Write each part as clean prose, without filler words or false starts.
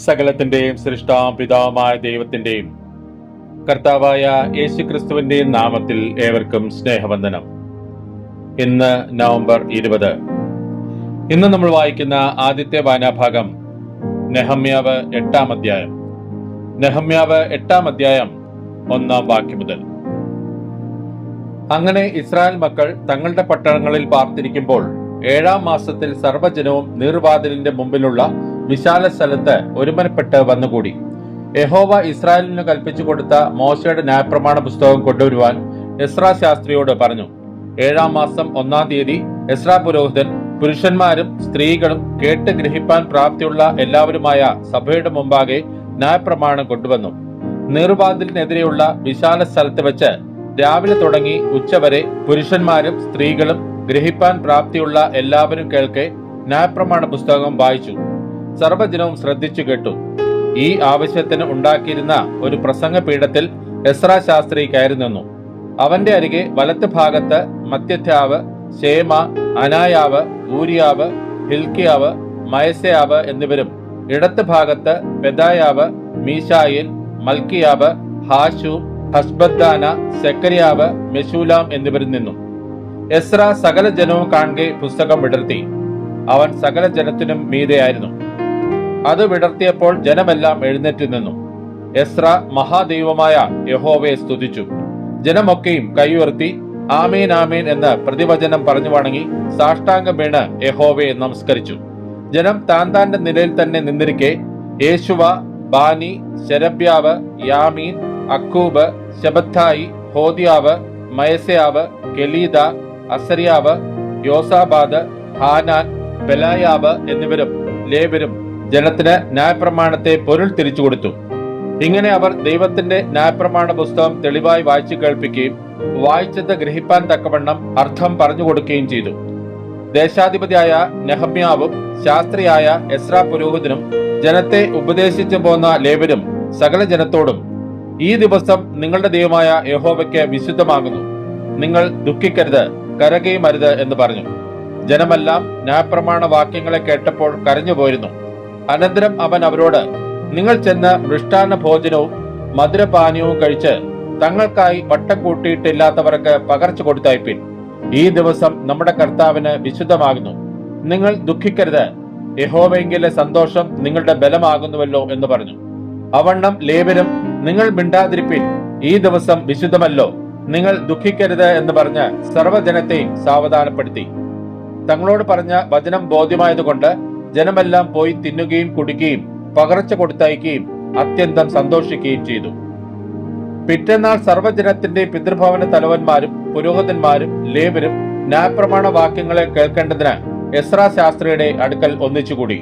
സകലത്തിന്റെയും സൃഷ്ടാം പിതാവുമായ ദൈവത്തിന്റെയും കർത്താവായ യേശുക്രിസ്തുവിന്റെയും നാമത്തിൽ ഏവർക്കും സ്നേഹവന്ദനം. ഇന്ന് നവംബർ 20. ഇന്ന് നമ്മൾ വായിക്കുന്ന ആദ്യത്തെ വായനാഭാഗം നെഹമ്യാവ് 8-ാം അധ്യായം. നെഹമ്യാവ് 8-ാം അധ്യായം 1-ാം വാക്യം മുതൽ. അങ്ങനെ ഇസ്രായേൽ മക്കൾ തങ്ങളുടെ പട്ടണങ്ങളിൽ പാർത്തിരിക്കുമ്പോൾ 7-ാം മാസത്തിൽ സർവ്വജനവും നീർവാതിലിന്റെ മുമ്പിലുള്ള വിശാല സ്ഥലത്ത് ഒരുമനപ്പെട്ട് വന്നുകൂടി. യഹോവ ഇസ്രായേലിന് കൽപ്പിച്ചു കൊടുത്ത മോശയുടെ ന്യായപ്രമാണ പുസ്തകം കൊണ്ടുവരുവാൻ എസ്രാ ശാസ്ത്രിയോട് പറഞ്ഞു. 7-ാം മാസം 1-ാം തീയതി എസ്രാ പുരോഹിതൻ പുരുഷന്മാരും സ്ത്രീകളും കേട്ട് ഗ്രഹിപ്പാൻ പ്രാപ്തിയുള്ള എല്ലാവരുമായ സഭയുടെ മുമ്പാകെ ന്യായപ്രമാണം കൊണ്ടുവന്നു. നീർവാതിലിനെതിരെയുള്ള വിശാല സ്ഥലത്ത് വെച്ച് രാവിലെ തുടങ്ങി ഉച്ചവരെ പുരുഷന്മാരും സ്ത്രീകളും ഗ്രഹിപ്പാൻ പ്രാപ്തിയുള്ള എല്ലാവരും കേൾക്കെ ന്യായപ്രമാണ പുസ്തകം വായിച്ചു. സർവ്വജനവും ശ്രദ്ധിച്ചു കേട്ടു. ഈ ആവശ്യത്തിന് ഉണ്ടാക്കിയിരുന്ന ഒരു പ്രസംഗ പീഠത്തിൽ എസ്രാ ശാസ്ത്രി കയറി നിന്നു. അവന്റെ അരികെ വലത്ത് ഭാഗത്ത് മത്യഥ്യാവ്, ശേമ, അനായാവ്, ഊരിയാവ്, ഹിൽക്കിയാവ്, മയസയാവ് എന്നിവരും ഇടത്ത് ഭാഗത്ത് പെദായാവ്, മീശായേൽ, മൽക്കിയാവ്, ഹാശു, ഹസ്ബദ്ദാന, സെക്കരിയാവ്, മെശൂലാം എന്നിവരും നിന്നു. എസ്രാ സകല ജനവും കാണെ പുസ്തകം വിടർത്തി. അവൻ സകല ജനത്തിനും മീതെയായിരുന്നു. അത് വിടർത്തിയപ്പോൾ ജനമെല്ലാം എഴുന്നേറ്റ് നിന്നു. എസ്രാ മഹാദൈവമായ യഹോവയെ സ്തുതിച്ചു. ജനമൊക്കെയും കൈയുയർത്തി ആമേൻ ആമേൻ എന്ന് പ്രതിവചനം പറഞ്ഞു വണങ്ങി സാഷ്ടാംഗം വീണ് യഹോവയെ നമസ്കരിച്ചു. ജനം താന്താന്റെ നിലയിൽ തന്നെ നിന്നിരിക്കെ യേശുവ, ബാനി, ശെരബ്യാവ്, യാമീൻ, അക്കൂബ്, ശെബത്തായി, ഹോദിയാവ്, മയസയാവ്, കെലീദ, അസരിയാവ്, യോസാബാദ്, ഹാനാൻ, പെലായാവ് എന്നിവരും ലേവരും ജനത്തിന് ന്യായപ്രമാണത്തെ പൊരുൾ തിരിച്ചു കൊടുത്തു. ഇങ്ങനെ അവർ ദൈവത്തിന്റെ ന്യായപ്രമാണ പുസ്തകം തെളിവായി വായിച്ചു കേൾപ്പിക്കുകയും വായിച്ചത് ഗ്രഹിപ്പാൻ തക്കവണ്ണം അർത്ഥം പറഞ്ഞു കൊടുക്കുകയും ചെയ്തു. ദേശാധിപതിയായ നെഹമ്യാവും ശാസ്ത്രിയായ എസ്രാ പുരോഹിതനും ജനത്തെ ഉപദേശിച്ചു പോന്ന ലേവരും സകല ജനത്തോടും, ഈ ദിവസം നിങ്ങളുടെ ദൈവമായ യഹോവയ്ക്ക് വിശുദ്ധമാകുന്നു. നിങ്ങൾ ദുഃഖിക്കരുത്, കരകയുമരുത് എന്ന് പറഞ്ഞു. ജനമെല്ലാം ന്യായപ്രമാണ വാക്യങ്ങളെ കേട്ടപ്പോൾ കരഞ്ഞുപോയിരുന്നു. അനന്തരം അവൻ അവരോട്, നിങ്ങൾ ചെന്ന് മൃഷ്ടാന്ന ഭോജനവും മധുരപാനീയവും കഴിച്ച് തങ്ങൾക്കായി വട്ടം കൂട്ടിയിട്ടില്ലാത്തവർക്ക് പകർച്ചു കൊടുത്തയപ്പിൻ. ഈ ദിവസം നമ്മുടെ കർത്താവിന് വിശുദ്ധമാകുന്നു. നിങ്ങൾ ദുഃഖിക്കരുത്, യഹോവയെങ്കിലെ സന്തോഷം നിങ്ങളുടെ ബലമാകുന്നുവല്ലോ എന്ന് പറഞ്ഞു. അവണ്ണം ലേവരും, നിങ്ങൾ മിണ്ടാതിരിപ്പിൻ, ഈ ദിവസം വിശുദ്ധമല്ലോ, നിങ്ങൾ ദുഃഖിക്കരുത് എന്ന് പറഞ്ഞ് സർവ്വജനത്തെയും സാവധാനപ്പെടുത്തി. തങ്ങളോട് പറഞ്ഞ വചനം ബോധ്യമായതുകൊണ്ട് ജനമെല്ലാം പോയി തിന്നുകയും കുടിക്കുകയും പകർച്ച കൊടുത്തയക്കുകയും അത്യന്തം സന്തോഷിക്കുകയും ചെയ്തു. പിറ്റന്നാൾ സർവ്വജനത്തിന്റെ പിതൃഭവന തലവന്മാരും പുരോഹിതന്മാരും ലേവരും ന്യായപ്രമാണ വാക്യങ്ങളെ കേൾക്കേണ്ടതിന് എസ്രാ ശാസ്ത്രിയുടെ അടുക്കൽ ഒന്നിച്ചുകൂടി.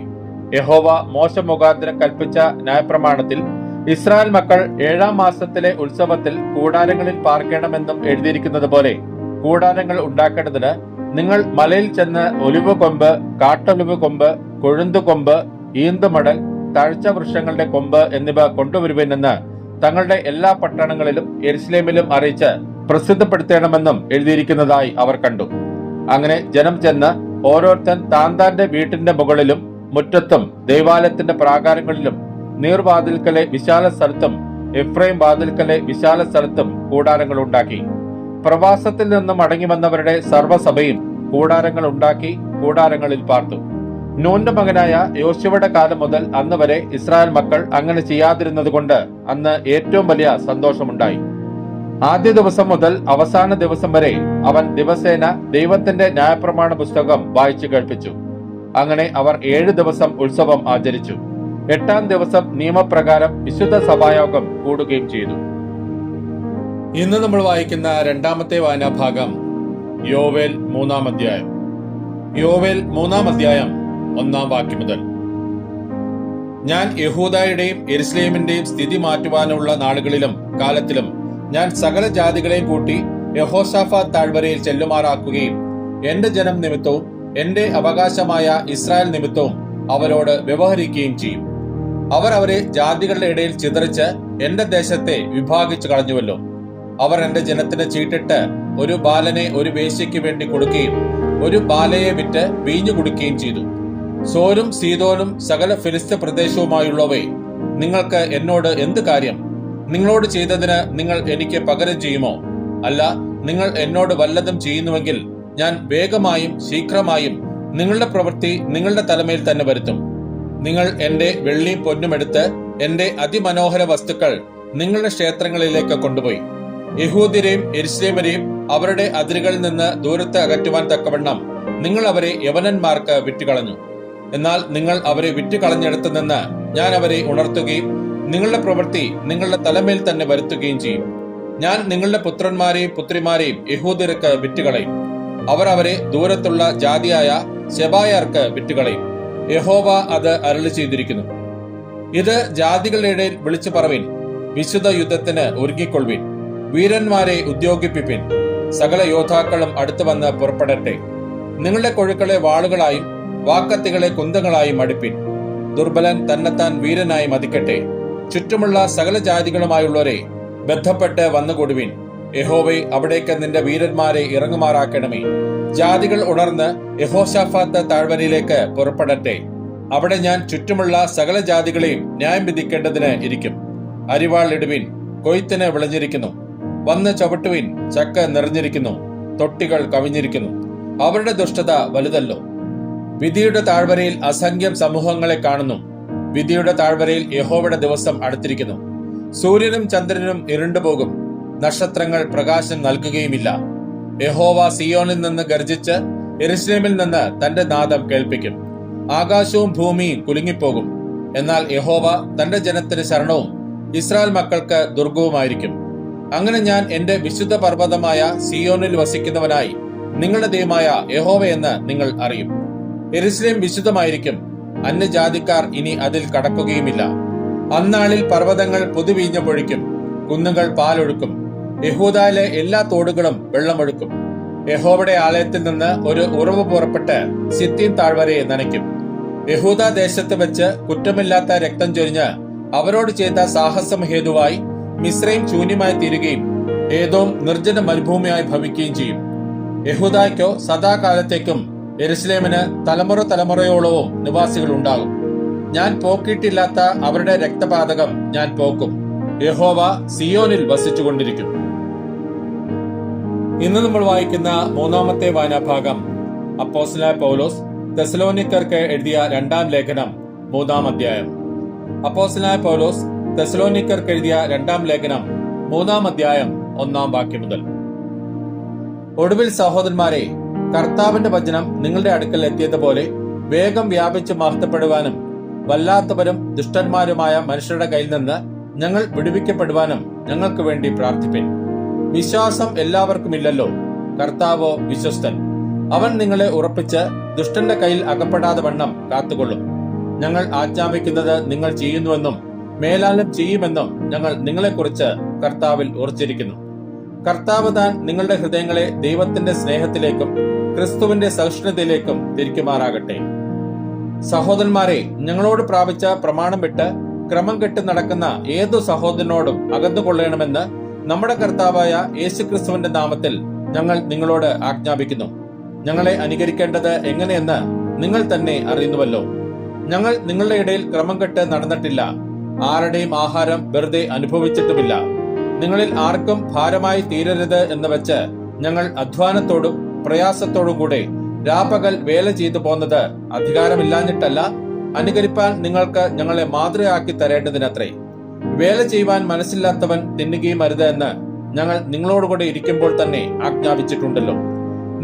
യഹോവ മോശ മുഖാന്തരം കൽപ്പിച്ച ന്യായപ്രമാണത്തിൽ ഇസ്രായേൽ മക്കൾ 7-ാം മാസത്തിലെ ഉത്സവത്തിൽ കൂടാരങ്ങളിൽ പാർക്കണമെന്നും എഴുതിയിരിക്കുന്നത് പോലെ കൂടാരങ്ങൾ ഉണ്ടാക്കേണ്ടതിന് നിങ്ങൾ മലയിൽ ചെന്ന് ഒലിവ് കൊമ്പ്, കാട്ടൊലിവ് കൊമ്പ്, കൊഴുന്തുകൊമ്പ്, ഈന്തുമടൽ, തഴച്ച വൃക്ഷങ്ങളുടെ കൊമ്പ് എന്നിവ കൊണ്ടുവരുവെന്ന് തങ്ങളുടെ എല്ലാ പട്ടണങ്ങളിലും യെരുശലേമിലും അറിയിച്ച് പ്രസിദ്ധപ്പെടുത്തണമെന്നും എഴുതിയിരിക്കുന്നതായി അവർ കണ്ടു. അങ്ങനെ ജനം ചെന്ന് ഓരോരുത്തൻ താന്താന്റെ വീട്ടിന്റെ മുകളിലും മുറ്റത്തും ദൈവാലയത്തിന്റെ പ്രാകാരങ്ങളിലും നീർവാതിൽക്കലെ വിശാല സ്ഥലത്തും എഫ്രൈം വാതിൽക്കലെ വിശാല സ്ഥലത്തും കൂടാരങ്ങൾ ഉണ്ടാക്കി. പ്രവാസത്തിൽ നിന്നും മടങ്ങി വന്നവരുടെ സർവ്വസഭയും കൂടാരങ്ങൾ ഉണ്ടാക്കി കൂടാരങ്ങളിൽ പാർത്തു. നൂന്റെ മകനായ യോശുവയുടെ കാലം മുതൽ അന്ന് വരെ ഇസ്രായേൽ മക്കൾ അങ്ങനെ ചെയ്യാതിരുന്നത് കൊണ്ട് അന്ന് ഏറ്റവും വലിയ സന്തോഷമുണ്ടായി. ആദ്യ ദിവസം മുതൽ അവസാന ദിവസം വരെ അവൻ ദിവസേന ദൈവത്തിന്റെ ന്യായപ്രമാണ പുസ്തകം വായിച്ചു കേൾപ്പിച്ചു. അങ്ങനെ അവർ 7 ദിവസം ഉത്സവം ആചരിച്ചു. 8-ാം ദിവസം നിയമപ്രകാരം വിശുദ്ധ സഭായോഗം കൂടുകയും ചെയ്തു. ഇന്ന് നമ്മൾ വായിക്കുന്ന രണ്ടാമത്തെ വായനാഭാഗം യോവേൽ 3-ാം അധ്യായം. യോവേൽ 3-ാം അധ്യായം 1-ാം വാക്യം മുതൽ. ഞാൻ യഹൂദയുടെയും യെരുശലേമിന്റെയും സ്ഥിതി മാറ്റുവാനുള്ള നാളുകളിലും കാലത്തിലും ഞാൻ സകല ജാതികളെയും കൂട്ടി യഹോശാഫാത്ത് താഴ്വരയിൽ ചെല്ലുമാറാക്കുകയും എന്റെ ജനം നിമിത്തവും എന്റെ അവകാശമായ ഇസ്രായേൽ നിമിത്തവും അവരോട് വ്യവഹരിക്കുകയും ചെയ്യും. അവർ അവരെ ജാതികളുടെ ഇടയിൽ ചിതറിച്ച് എന്റെ ദേശത്തെ വിഭാഗിച്ചു കളഞ്ഞുവല്ലോ. അവർ എന്റെ ജനത്തിന് ചീട്ടിട്ട് ഒരു ബാലനെ ഒരു വേശ്യയ്ക്ക് വേണ്ടി കൊടുക്കുകയും ഒരു ബാലയെ വിറ്റ് വീഞ്ഞു കുടിക്കുകയും ചെയ്തു. സോരും സീദോനും സകല ഫിലിസ്ത്യ പ്രദേശവുമായുള്ളവേ, നിങ്ങൾക്ക് എന്നോട് എന്ത് കാര്യം? നിങ്ങളോട് ചെയ്തതിന് നിങ്ങൾ എനിക്ക് പകരം ചെയ്യുമോ? അല്ല, നിങ്ങൾ എന്നോട് വല്ലതും ചെയ്യുന്നുവെങ്കിൽ ഞാൻ വേഗമായും ശീഘ്രമായും നിങ്ങളുടെ പ്രവൃത്തി നിങ്ങളുടെ തലമേൽ തന്നെ വരുത്തും. നിങ്ങൾ എന്റെ വെള്ളിയും പൊന്നും എടുത്ത് എന്റെ അതിമനോഹര വസ്തുക്കൾ നിങ്ങളുടെ ക്ഷേത്രങ്ങളിലേക്ക് കൊണ്ടുപോയി യഹൂദ്യരെയും യെരുശലേമിനെയും അവരുടെ അതിരുകളിൽ നിന്ന് ദൂരത്ത് അകറ്റുവാൻ തക്കവണ്ണം നിങ്ങൾ അവരെ യവനന്മാർക്ക് വിറ്റുകളഞ്ഞു. എന്നാൽ നിങ്ങൾ അവരെ വിറ്റുകളഞ്ഞിടത്ത് നിന്ന് ഞാൻ അവരെ ഉണർത്തുകയും നിങ്ങളുടെ പ്രവൃത്തി നിങ്ങളുടെ തലമേൽ തന്നെ വരുത്തുകയും ചെയ്യും. ഞാൻ നിങ്ങളുടെ പുത്രന്മാരെയും പുത്രിമാരെയും യഹൂദ്യർക്ക് വിറ്റുകളയും. അവർ അവരെ ദൂരത്തുള്ള ജാതിയായ ശെബായർക്ക് വിറ്റുകളയും. യഹോവ അത് അരുളി ചെയ്തിരിക്കുന്നു. ഇത് ജാതികളുടെ ഇടയിൽ വിളിച്ചു പറവിൻ. വിശുദ്ധ യുദ്ധത്തിന് ഒരുങ്ങിക്കൊള്ളുവിൻ. വീരന്മാരെ ഉദ്യോഗിപ്പിപ്പിൻ. സകല യോദ്ധാക്കളും അടുത്തു വന്ന് പുറപ്പെടട്ടെ. നിങ്ങളുടെ കൊഴുക്കളെ വാളുകളായും വാക്കത്തികളെ കുന്തങ്ങളായും അടുപ്പിൻ. ദുർബലൻ തന്നെത്താൻ വീരനായി മതിക്കട്ടെ. ചുറ്റുമുള്ള സകല ജാതികളുമായുള്ളവരെ ബന്ധപ്പെട്ട് വന്നുകൂടുവിൻ. യഹോവേ, അവിടേക്ക് നിന്റെ വീരന്മാരെ ഇറങ്ങുമാറാക്കണമേ. ജാതികൾ ഉണർന്ന് യഹോശാഫാത്ത് താഴ്വരയിലേക്ക് പുറപ്പെടട്ടെ. അവിടെ ഞാൻ ചുറ്റുമുള്ള സകല ജാതികളെയും ന്യായം വിധിക്കേണ്ടതിന് ഇരിക്കും. അരിവാൾ ഇടുവിൻ, കൊയ്ത്തിന് വിളഞ്ഞിരിക്കുന്നു. വന്ന് ചവിട്ടുവിൻ, ചക്ക നിറഞ്ഞിരിക്കുന്നു, തൊട്ടികൾ കവിഞ്ഞിരിക്കുന്നു. അവരുടെ ദുഷ്ടത വലുതല്ലോ. വിധിയുടെ താഴ്വരയിൽ അസംഖ്യം സമൂഹങ്ങളെ കാണുന്നു. വിധിയുടെ താഴ്വരയിൽ യഹോവയുടെ ദിവസം അടുത്തിരിക്കുന്നു. സൂര്യനും ചന്ദ്രനും ഇരുണ്ടുപോകും, നക്ഷത്രങ്ങൾ പ്രകാശം നൽകുകയുമില്ല. യഹോവ സിയോനിൽ നിന്ന് ഗർജിച്ച് യെരുശലേമിൽ നിന്ന് തന്റെ നാദം കേൾപ്പിക്കും. ആകാശവും ഭൂമിയും കുലുങ്ങിപ്പോകും. എന്നാൽ യഹോവ തന്റെ ജനത്തിന് ശരണവും ഇസ്രായേൽ മക്കൾക്ക് ദുർഗവുമായിരിക്കും. അങ്ങനെ ഞാൻ എന്റെ വിശുദ്ധ പർവ്വതമായ സിയോനിൽ വസിക്കുന്നവനായി നിങ്ങളുടെ ദൈവമായ യഹോവയെന്ന് നിങ്ങൾ അറിയും. യെരുശലേം വിശുദ്ധമായിരിക്കും. അന്യജാതിക്കാർ ഇനി അതിൽ കടക്കുകയുമില്ല. അന്നാളിൽ പർവ്വതങ്ങൾ പുതുവീഞ്ഞ പൊഴിക്കും, കുന്നുകൾ പാലൊഴുക്കും, യഹൂദയിലെ എല്ലാ തോടുകളും വെള്ളമൊഴുക്കും. യഹോവയുടെ ആലയത്തിൽ നിന്ന് ഒരു ഉറവ് പുറപ്പെട്ട് സിത്തീം താഴ്വരയെ നനയ്ക്കും. യഹൂദ ദേശത്ത് വെച്ച് കുറ്റമില്ലാത്ത രക്തം ചൊരിഞ്ഞ് അവരോട് ചെയ്ത സാഹസം ഹേതുവായി മിസ്രയീം ശൂന്യമായി തീരുകയും ഏദോം നിർജ്ജന മരുഭൂമിയായി ഭവിക്കുകയും ചെയ്യും. യഹൂദയ്ക്കോ സദാകാലത്തേക്കും യെരുശലേമിന് തലമുറ തലമുറയോളവും നിവാസികൾ ഉണ്ടാകും. ഞാൻ പോക്കിയിട്ടില്ലാത്ത അവരുടെ രക്തപാതകം ഞാൻ പോക്കും. യഹോവ സിയോനിൽ വസിച്ചുകൊണ്ടിരിക്കും. ഇന്ന് നമ്മൾ വായിക്കുന്ന മൂന്നാമത്തെ വായനാഭാഗം അപ്പോസ്തലനായ പൗലോസ് തെസ്സലോനിക്കർക്ക് എഴുതിയ രണ്ടാം ലേഖനം 3-ാം അധ്യായം. അപ്പോസ്തലനായ പൗലോസ് തെസ്സലോനിക്കർക്ക് എഴുതിയ രണ്ടാം ലേഖനം 3-ാം അധ്യായം 1-ാം വാക്യം മുതൽ. ഒടുവിൽ സഹോദരന്മാരെ, കർത്താവിന്റെ വചനം നിങ്ങളുടെ അടുക്കൽ എത്തിയതുപോലെ വേഗം വ്യാപിച്ച് മഹത്വപ്പെടുവാനും വല്ലാത്തവരും ദുഷ്ടന്മാരുമായ മനുഷ്യരുടെ കയ്യിൽ നിന്ന് ഞങ്ങൾ വിടുവിക്കപ്പെടുവാനും ഞങ്ങൾക്ക് വേണ്ടി പ്രാർത്ഥിപ്പിൻ. വിശ്വാസം എല്ലാവർക്കുമില്ലല്ലോ. കർത്താവോ വിശ്വസ്തൻ. അവൻ നിങ്ങളെ ഉറപ്പിച്ച് ദുഷ്ടന്റെ കയ്യിൽ അകപ്പെടാതെ വണ്ണം കാത്തുകൊള്ളും. ഞങ്ങൾ ആജ്ഞാപിക്കുന്നത് നിങ്ങൾ ചെയ്യുന്നുവെന്നും മേലാലും ചെയ്യുമെന്നും ഞങ്ങൾ നിങ്ങളെക്കുറിച്ച് കർത്താവിൽ ഉറച്ചിരിക്കുന്നു. കർത്താവ് താൻ നിങ്ങളുടെ ഹൃദയങ്ങളെ ദൈവത്തിന്റെ സ്നേഹത്തിലേക്കും ക്രിസ്തുവിന്റെ സഹിഷ്ണുതയിലേക്കും തിരിക്കുമാറാകട്ടെ. സഹോദരന്മാരെ, ഞങ്ങളോട് പ്രാപിച്ച പ്രമാണം വിട്ട് ക്രമം കെട്ട് നടക്കുന്ന ഏതു സഹോദരനോടും അകന്നുകൊള്ളണമെന്ന് നമ്മുടെ കർത്താവായ യേശുക്രിസ്തുവിന്റെ നാമത്തിൽ ഞങ്ങൾ നിങ്ങളോട് ആജ്ഞാപിക്കുന്നു. ഞങ്ങളെ അനുകരിക്കേണ്ടത് എങ്ങനെയെന്ന് നിങ്ങൾ തന്നെ അറിയുന്നുവല്ലോ. ഞങ്ങൾ നിങ്ങളുടെ ഇടയിൽ ക്രമം കെട്ട് നടന്നിട്ടില്ല. ആരുടെയും ആഹാരം വെറുതെ അനുഭവിച്ചിട്ടുമില്ല. നിങ്ങളിൽ ആർക്കും ഭാരമായി തീരരുത് എന്ന് വെച്ച് ഞങ്ങൾ അധ്വാനത്തോടും പ്രയാസത്തോടും കൂടെ രാപ്പകൽ വേല ചെയ്തു പോന്നത് അധികാരമില്ലാഞ്ഞിട്ടല്ല, അനുകരിപ്പാൻ നിങ്ങൾക്ക് ഞങ്ങളെ മാതൃകയാക്കി തരേണ്ടതിനത്രേ. വേല ചെയ്യുവാൻ മനസ്സില്ലാത്തവൻ തിന്നുകയും അരുത് എന്ന് ഞങ്ങൾ നിങ്ങളോടുകൂടെ ഇരിക്കുമ്പോൾ തന്നെ ആജ്ഞാപിച്ചിട്ടുണ്ടല്ലോ.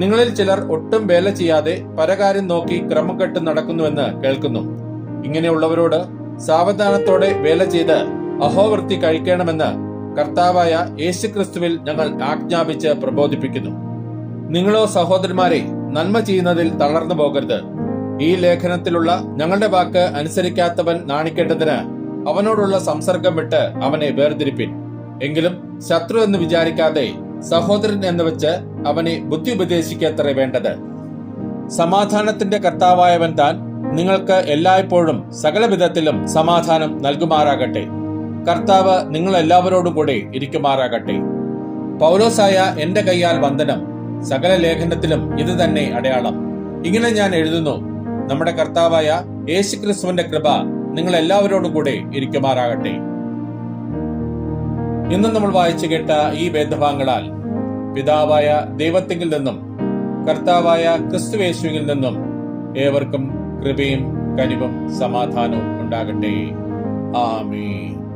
നിങ്ങളിൽ ചിലർ ഒട്ടും വേല ചെയ്യാതെ പരകാര്യം നോക്കി ക്രമം കെട്ട് നടക്കുന്നുവെന്ന് കേൾക്കുന്നു. ഇങ്ങനെയുള്ളവരോട് സാവധാനത്തോടെ വേല ചെയ്ത് അഹോവൃത്തി കഴിക്കണമെന്ന് കർത്താവായ യേശുക്രിസ്തുവിൽ ഞങ്ങൾ ആജ്ഞാപിച്ച് പ്രബോധിപ്പിക്കുന്നു. നിങ്ങളോ സഹോദരന്മാരെ, നന്മ ചെയ്യുന്നതിൽ തളർന്നു പോകരുത്. ഈ ലേഖനത്തിലുള്ള ഞങ്ങളുടെ വാക്ക് അനുസരിക്കാത്തവൻ നാണിക്കേണ്ടതിന് അവനോടുള്ള സംസർഗം വിട്ട് അവനെ വേർതിരിപ്പിൻ. എങ്കിലും ശത്രു എന്ന് വിചാരിക്കാതെ സഹോദരൻ എന്ന് വെച്ച് അവനെ ബുദ്ധി ഉപദേശിക്കത്രേ വേണ്ടത്. സമാധാനത്തിന്റെ കർത്താവായവൻ താൻ നിങ്ങൾക്ക് എല്ലായ്പ്പോഴും സകല വിധത്തിലും സമാധാനം നൽകുമാറാകട്ടെ. കർത്താവ് നിങ്ങൾ എല്ലാവരോടും കൂടെ ഇരിക്കുമാറാകട്ടെ. പൗലോസായ എന്റെ കൈയാൽ വന്ദനം. സകല ലേഖനത്തിലും ഇത് തന്നെ അടയാളം. ഇങ്ങനെ ഞാൻ എഴുതുന്നു: നമ്മുടെ കർത്താവായ യേശുക്രിസ്തുവിന്റെ കൃപ നിങ്ങൾ എല്ലാവരോടും കൂടെ ഇരിക്കുമാറാകട്ടെ. ഇന്ന് നമ്മൾ വായിച്ചു കേട്ട ഈ വേദഭാഗങ്ങളാൽ പിതാവായ ദൈവത്തിങ്കിൽ നിന്നും കർത്താവായ ക്രിസ്തുയേശുവിൽ നിന്നും ഏവർക്കും കൃപയും കനിവും സമാധാനവും ഉണ്ടാകട്ടെ. ആമേൻ.